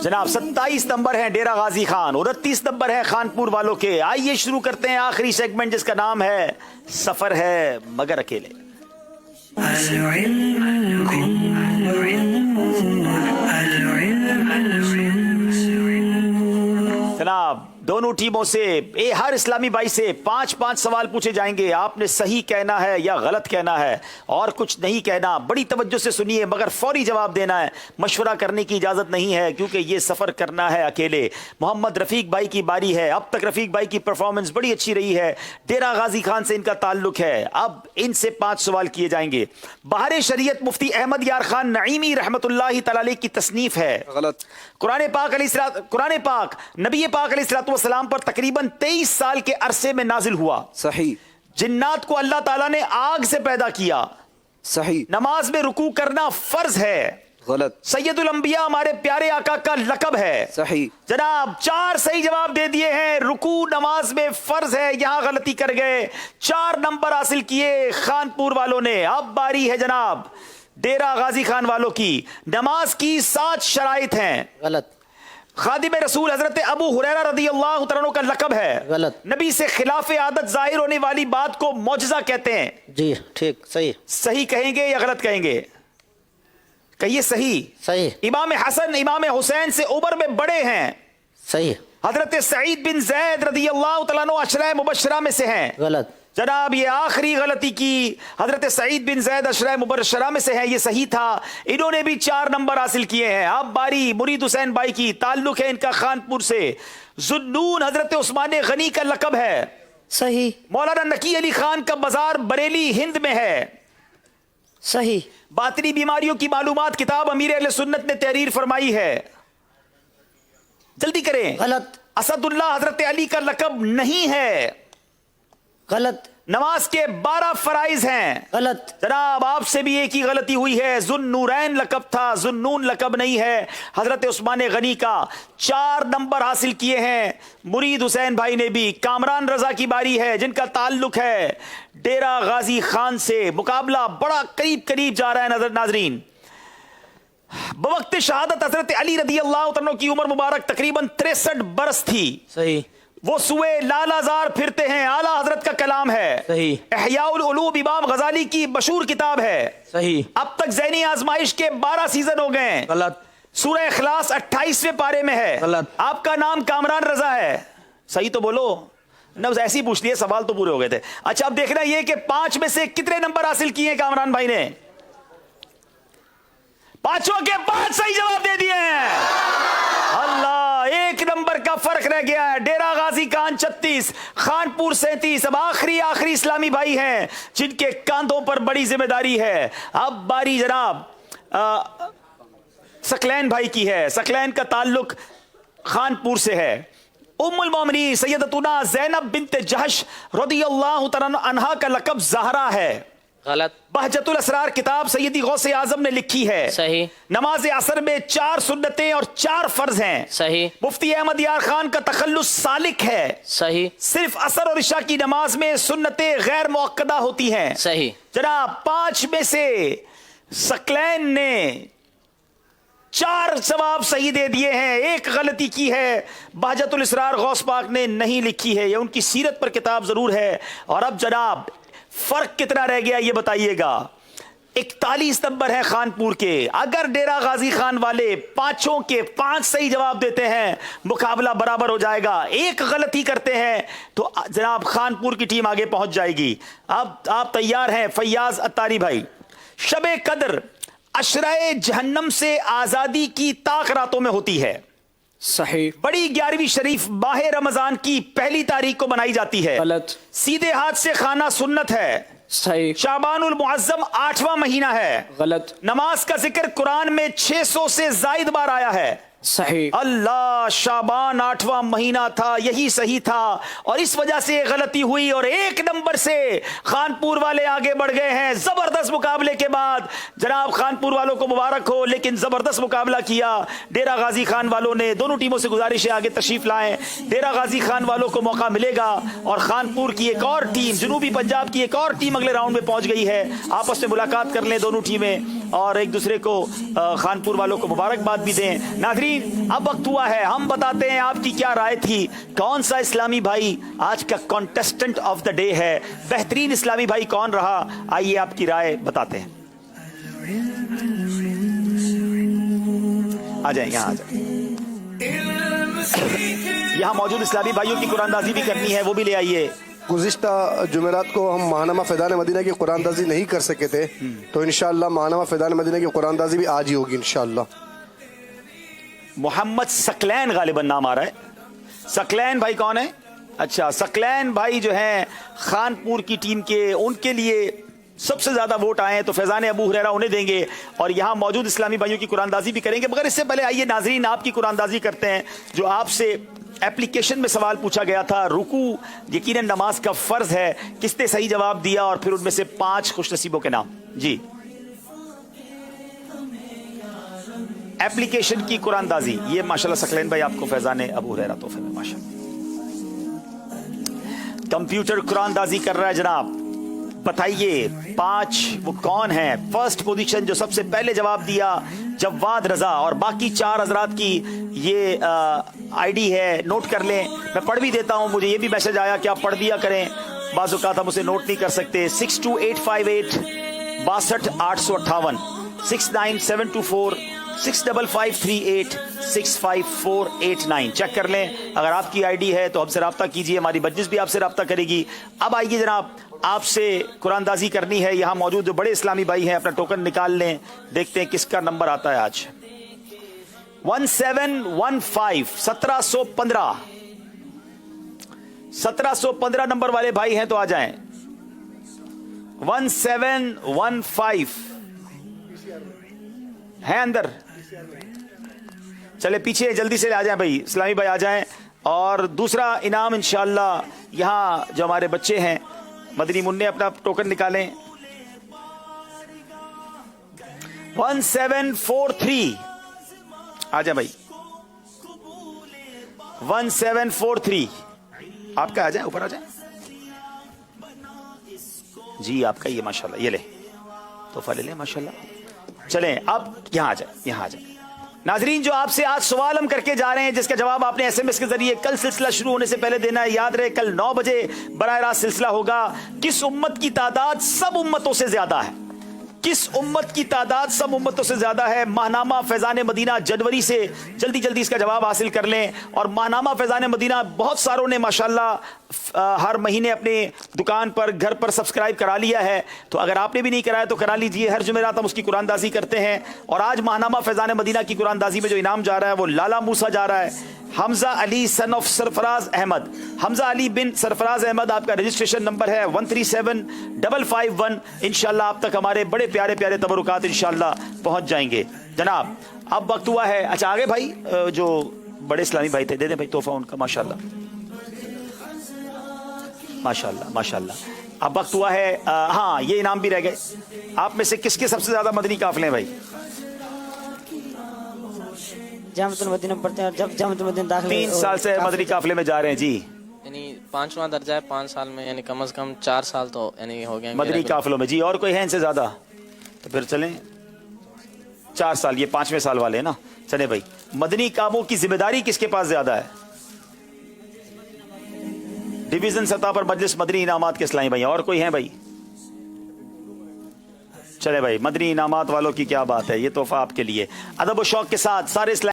جناب 27 نمبر ہے ڈیرہ غازی خان، 29 نمبر ہے خانپور والوں کے۔ آئیے شروع کرتے ہیں آخری سیگمنٹ جس کا نام ہے سفر ہے مگر اکیلے۔ جناب دونوں ٹیموں سے ہر اسلامی بھائی سے 5 سوال پوچھے جائیں گے۔ آپ نے صحیح کہنا ہے یا غلط کہنا ہے اور کچھ نہیں کہنا۔ بڑی توجہ سے سنیے مگر فوری جواب دینا ہے، مشورہ کرنے کی اجازت نہیں ہے کیونکہ یہ سفر کرنا ہے اکیلے۔ محمد رفیق بھائی کی باری ہے۔ اب تک رفیق بھائی کی پرفارمنس بڑی اچھی رہی ہے، ڈیرہ غازی خان سے ان کا تعلق ہے۔ اب ان سے 5 سوال کیے جائیں گے۔ بہار شریعت مفتی احمد یار خان نعیمی رحمۃ اللہ تعالی علیہ کی تصنیف ہے۔ غلط۔ قرآن پاک نبی پاک علیہ السلام پر تقریباً 23 سال کے عرصے میں نازل ہوا۔ صحیح۔ جنات کو اللہ تعالیٰ نے آگ سے پیدا کیا۔ صحیح۔ نماز میں رکوع کرنا فرض ہے۔ غلط۔ سید الانبیاء ہمارے پیارے آقا کا لقب ہے۔ صحیح۔ جناب 4 صحیح جواب دے دیے ہیں۔ رکوع نماز میں فرض ہے، یہاں غلطی کر گئے۔ 4 نمبر حاصل کیے خانپور والوں نے۔ اب باری ہے جناب ڈیرہ غازی خان والوں کی۔ نماز کی 7 شرائط ہیں۔ غلط۔ خادم رسول حضرت ابو ہریرہ رضی اللہ تعالیٰ عنہ کا لقب ہے۔ غلط۔ نبی سے خلاف عادت ظاہر ہونے والی بات کو معجزہ کہتے ہیں۔ جی ٹھیک، صحیح۔ صحیح کہیں گے یا غلط کہیں گے؟ کہیے صحیح۔ صحیح۔ امام حسن امام حسین سے عمر میں بڑے ہیں۔ صحیح۔ حضرت سعید بن زید رضی اللہ تعالیٰ عنہ عشرہ مبشرہ میں سے ہیں۔ غلط۔ جناب یہ آخری غلطی کی۔ حضرت سعید بن زید عشرہ مبشرہ میں سے ہے، یہ صحیح تھا۔ انہوں نے بھی 4 نمبر حاصل کیے ہیں۔ اب باری مرید حسین بھائی کی، تعلق ہے ان کا خانپور سے۔ ذوالنون حضرت عثمان غنی کا لقب ہے۔ صحیح۔ مولانا نقی علی خان کا بازار بریلی ہند میں ہے۔ صحیح۔ باطنی بیماریوں کی معلومات کتاب امیر اہل سنت نے تحریر فرمائی ہے۔ جلدی کریں۔ غلط۔ اسد اللہ حضرت علی کا لقب نہیں ہے۔ غلط۔ نماز کے 12 فرائض ہیں۔ غلط۔ جناب آپ سے بھی ایک ہی غلطی ہوئی ہے۔ ذوالنورین لقب تھا، ذوالنون لقب نہیں ہے۔ حضرت عثمان غنی کا 4 نمبر حاصل کیے ہیں مرید حسین بھائی نے بھی۔ کامران رضا کی باری ہے جن کا تعلق ہے ڈیرہ غازی خان سے۔ مقابلہ بڑا قریب جا رہا ہے ناظرین۔ بوقت شہادت حضرت علی رضی اللہ عنہ کی عمر مبارک تقریباً 63 برس تھی۔ صحیح۔ وہ سوئے لال آزار پھرتے ہیں، اعلیٰ حضرت کا کلام ہے۔ صحیح۔ احیاء العلوم امام غزالی کی مشہور کتاب ہے۔ صحیح۔ اب تک ذہنی آزمائش کے 12 سیزن ہو گئے ہیں۔ غلط۔ سورہ اخلاص 28ویں پارے میں ہے۔ غلط۔ آپ کا نام کامران رضا ہے۔ صحیح تو بولو نہ، ایسے ہی پوچھ لیے، سوال تو پورے ہو گئے تھے۔ اچھا اب دیکھنا یہ کہ 5 میں سے کتنے نمبر حاصل کیے ہیں کامران بھائی نے؟ 5 کے 5 صحیح جواب دے دیے ہیں۔ اللہ، 1 نمبر کا فرق رہ گیا ہے۔ ڈیرہ غازی خان 36، خانپور 37۔ اب آخری اسلامی بھائی ہیں جن کے کاندھوں پر بڑی ذمہ داری ہے۔ اب باری جناب ثقلین بھائی کی ہے۔ ثقلین کا تعلق خانپور سے ہے۔ ام المومنین سیدتنا زینب بنت جہش رضی اللہ تعالیٰ عنہا کا لقب زہرا ہے۔ غلط۔ بہجت الاسرار کتاب سیدی غوث اعظم نے لکھی ہے۔ صحیح۔ نماز عصر میں 4 سنتیں اور 4 فرض ہیں۔ صحیح۔ مفتی احمد یار خان کا تخلص سالک ہے۔ صحیح۔ صرف عصر اور عشاء کی نماز میں سنتیں غیر مؤکدہ ہوتی ہیں۔ صحیح۔ جناب 5 میں سے ثقلین نے 4 جواب صحیح دے دیے ہیں، 1 غلطی کی ہے۔ بہجت الاسرار غوث پاک نے نہیں لکھی ہے، یہ ان کی سیرت پر کتاب ضرور ہے۔ اور اب جناب فرق کتنا رہ گیا یہ بتائیے گا۔ 41 نمبر ہے خانپور کے۔ اگر ڈیرہ غازی خان والے 5 کے 5 صحیح جواب دیتے ہیں مقابلہ برابر ہو جائے گا۔ 1 غلطی کرتے ہیں تو جناب خانپور کی ٹیم آگے پہنچ جائے گی۔ اب آپ تیار ہیں فیاض اتاری بھائی؟ شب قدر عشرہ جہنم سے آزادی کی طاق راتوں میں ہوتی ہے۔ صحیح۔ بڑی 11ویں شریف ماہ رمضان کی پہلی تاریخ کو بنائی جاتی ہے۔ غلط۔ سیدھے ہاتھ سے کھانا سنت ہے۔ صحیح۔ شعبان المعظم 8واں مہینہ ہے۔ غلط۔ نماز کا ذکر قرآن میں 600 سے زائد بار آیا ہے۔ صحیح اللہ، شعبان 8واں مہینہ تھا، یہی صحیح تھا، اور اس وجہ سے یہ غلطی ہوئی اور 1 نمبر سے خانپور والے آگے بڑھ گئے ہیں۔ زبردست مقابلے کے بعد جناب خانپور والوں کو مبارک ہو، لیکن زبردست مقابلہ کیا ڈیرہ غازی خان والوں نے۔ دونوں ٹیموں سے گزارش ہے آگے تشریف لائیں، ڈیرہ غازی خان والوں کو موقع ملے گا اور خانپور کی ایک اور ٹیم، جنوبی پنجاب کی ایک اور ٹیم اگلے راؤنڈ میں پہنچ گئی ہے۔ آپس میں ملاقات کر لیں دونوں ٹیمیں اور ایک دوسرے کو خانپور والوں کو مبارکباد بھی دیں۔ ناظرین، اب وقت ہوا ہے، ہم بتاتے ہیں آپ کی کیا رائے تھی، کون سا اسلامی بھائی آج کا کانٹیسٹنٹ آف دا ڈے ہے، بہترین اسلامی بھائی کون رہا، آئیے آپ کی رائے بتاتے ہیں۔ آ جائیں یہاں، آ جائیں، یہاں موجود اسلامی بھائیوں کی قرآن اندازی بھی کرنی ہے، وہ بھی لے آئیے۔ گزشتہ جمعرات کو ہم ماہنامہ فیضان مدینہ کی قرآن اندازی نہیں کر سکے تھے، تو انشاءاللہ ماہنامہ فیضان مدینہ کی قرآن اندازی بھی آج ہی ہوگی انشاءاللہ۔ محمد ثقلین غالباً نام آ رہا ہے۔ ثقلین بھائی کون ہے؟ اچھا، ثقلین بھائی جو ہیں خانپور کی ٹیم کے، ان کے لیے سب سے زیادہ ووٹ آئے ہیں تو فیضان ابو ہریرہ انہیں دیں گے اور یہاں موجود اسلامی بھائیوں کی قرآن اندازی بھی کریں گے۔ مگر اس سے پہلے آئیے ناظرین آپ کی قرآن اندازی کرتے ہیں جو آپ سے ایپلیکیشن میں سوال پوچھا گیا تھا۔ رکوع یقیناً نماز کا فرض ہے، کس نے صحیح جواب دیا اور پھر ان میں سے 5 خوش نصیبوں کے نام؟ جی، ایپلیکیشن کی قرآن اندازی، یہ ماشاءاللہ ثقلین بھائی آپ کو فیضان ابو ہریرہ تحفے میں ماشاءاللہ۔ کمپیوٹر قرآن اندازی کر رہا ہے جناب، بتائیے 5 وہ کون ہیں؟ فرسٹ پوزیشن جو سب سے پہلے جواب دیا جواد رضا، اور باقی 4 حضرات کی یہ آئی ڈی ہے، نوٹ کر لیں، میں پڑھ بھی دیتا ہوں، مجھے یہ بھی میسج آیا کہ آپ پڑھ دیا کریں، بعض اوقات ہم اسے نوٹ نہیں کر سکتے۔ 62858 62,858 69724 65538 65489 چیک کر لیں، اگر آپ کی آئی ڈی ہے تو ہم سے رابطہ کیجیے، ہماری مجلس بھی آپ سے رابطہ کرے گی۔ اب آئیے جناب، آپ سے قرآن اندازی کرنی ہے، یہاں موجود جو بڑے اسلامی بھائی ہیں اپنا ٹوکن نکال لیں، دیکھتے ہیں کس کا نمبر آتا ہے آج۔ 1715 1715 1715 نمبر والے بھائی ہیں تو آ جائیں۔ 1715 ہیں اندر؟ چلے پیچھے جلدی سے آ جائیں بھائی، اسلامی بھائی آ جائیں۔ اور دوسرا انعام انشاءاللہ یہاں جو ہمارے بچے ہیں مدنی منع اپنا ٹوکن نکالیں۔ 1743 آ جائیں بھائی، 1743 آپ کا آ جائیں، اوپر آ جائیں جی، آپ کا یہ ماشاءاللہ، یہ لیں تحفہ لے لیں ماشاءاللہ۔ چلیں اب یہاں آ جائیں، یہاں آ جائیں۔ ناظرین، جو آپ سے آج سوال ہم کر کے جا رہے ہیں جس کا جواب آپ نے ایس ایم ایس کے ذریعے کل سلسلہ شروع ہونے سے پہلے دینا ہے، یاد رہے کل 9 بجے براہ راست سلسلہ ہوگا۔ کس امت کی تعداد سب امتوں سے زیادہ ہے؟ کس امت کی تعداد سب امتوں سے زیادہ ہے؟ ماہنامہ فیضان مدینہ جنوری سے جلدی جلدی اس کا جواب حاصل کر لیں۔ اور ماہنامہ فیضان مدینہ بہت ساروں نے ماشاءاللہ ہر مہینے اپنے دکان پر گھر پر سبسکرائب کرا لیا ہے، تو اگر آپ نے بھی نہیں کرایا تو کرا لیجئے، ہر جمعرات ہم اس کی قرآن اندازی کرتے ہیں۔ اور آج ماہنامہ فیضان مدینہ کی قرآن اندازی میں جو انعام جا رہا ہے وہ لالا موسیٰ جا رہا ہے، حمزہ علی سن آف سرفراز احمد، حمزہ علی بن سرفراز احمد، آپ کا رجسٹریشن نمبر ہے 137551۔ انشاءاللہ آپ تک ہمارے بڑے پیارے پیارے تبرکات انشاءاللہ پہنچ جائیں گے۔ جناب اب وقت ہوا ہے، اچھا آگے بھائی جو بڑے اسلامی بھائی تھے دے دیں بھائی تحفہ ان کا، ماشاءاللہ ماشاءاللہ ماشاءاللہ۔ اب وقت ہوا ہے، ہاں یہ انعام بھی رہ گئے۔ آپ میں سے کس کے سب سے زیادہ مدنی قافلے ہیں بھائی؟ جامعۃ المدینہ پڑھتے ہیں اور جب جامعۃ المدینہ داخل 3 سال سے مدنی قافلے میں جا رہے ہیں جی، یعنی 5واں درجہ ہے 5 سال میں، یعنی کم از کم 4 سال تو یعنی ہو گئے مدنی قافلوں میں جی۔ اور کوئی ہے ان سے زیادہ؟ تو پھر چلیں 4 سال، یہ 5ویں سال والے ہیں نا۔ چلیں بھائی، مدنی کاموں کی ذمہ داری کس کے پاس زیادہ ہے؟ ڈویژن سطح پر مجلس مدنی انعامات کے اسلامی بھائی، اور کوئی ہیں بھائی؟ چلے بھائی، مدنی انعامات والوں کی کیا بات ہے، یہ تحفہ آپ کے لیے۔ ادب و شوق کے ساتھ سارے اسلامی